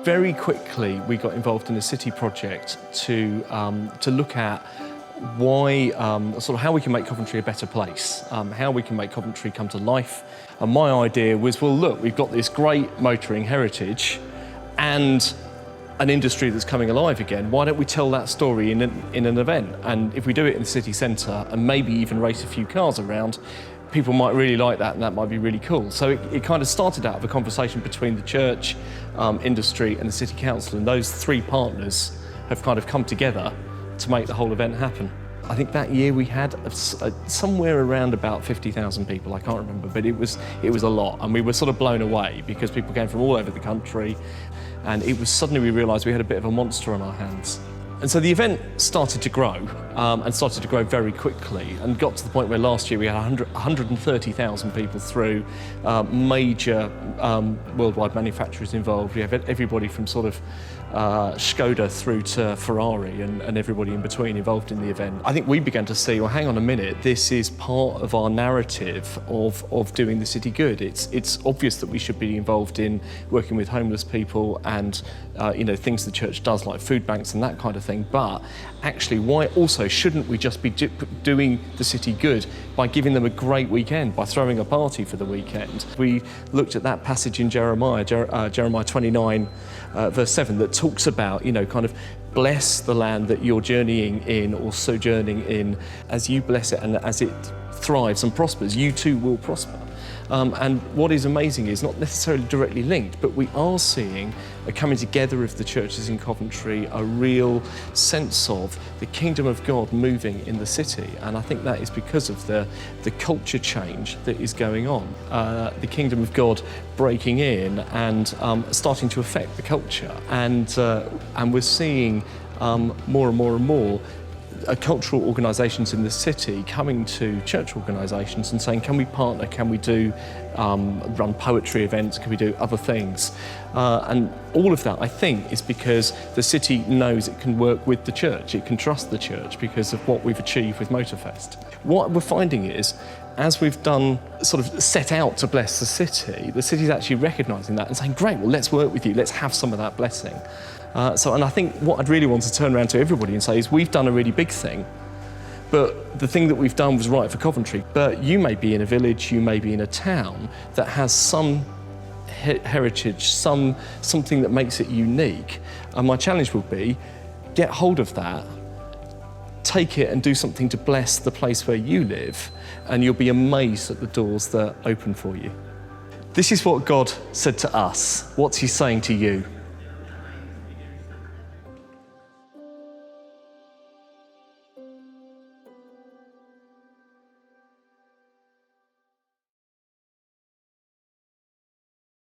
Very quickly, we got involved in a city project to look at why, sort of how we can make Coventry a better place, how we can make Coventry come to life. And my idea was, well, look, we've got this great motoring heritage and an industry that's coming alive again. Why don't we tell that story in an event? And if we do it in the city centre and maybe even race a few cars around, people might really like that, and that might be really cool. So it kind of started out of a conversation between the church, industry and the city council, and those three partners have kind of come together to make the whole event happen. I think that year we had somewhere around about 50,000 people, I can't remember, but it was a lot, and we were sort of blown away because people came from all over the country, and it was suddenly we realised we had a bit of a monster on our hands. And so the event started to grow, and started to grow very quickly, and got to the point where last year we had 130,000 people through, major worldwide manufacturers involved. We have everybody from sort of Skoda through to Ferrari and everybody in between involved in the event. I think we began to see, well, hang on a minute, this is part of our narrative of doing the city good. It's obvious that we should be involved in working with homeless people and things the church does like food banks and that kind of thing, but actually why also shouldn't we just be doing the city good by giving them a great weekend, by throwing a party for the weekend? We looked at that passage in Jeremiah 29 verse 7 that talks about, kind of bless the land that you're journeying in or sojourning in. As you bless it and as it thrives and prospers, you too will prosper. And what is amazing is not necessarily directly linked, but we are seeing a coming together of the churches in Coventry, a real sense of the kingdom of God moving in the city. And I think that is because of the culture change that is going on, the kingdom of God breaking in and starting to affect the culture. And we're seeing more and more and more cultural organisations in the city coming to church organisations and saying, can we partner, can we do run poetry events, can we do other things? And all of that, I think, is because the city knows it can work with the church, it can trust the church because of what we've achieved with Motorfest. What we're finding is, as we've done, sort of set out to bless the city's actually recognising that and saying, great, well, let's work with you, let's have some of that blessing. And I think what I'd really want to turn around to everybody and say is, we've done a really big thing, but the thing that we've done was right for Coventry. But you may be in a village, you may be in a town that has some heritage, something that makes it unique. And my challenge will be, get hold of that, take it and do something to bless the place where you live, and you'll be amazed at the doors that open for you. This is what God said to us. What's he saying to you?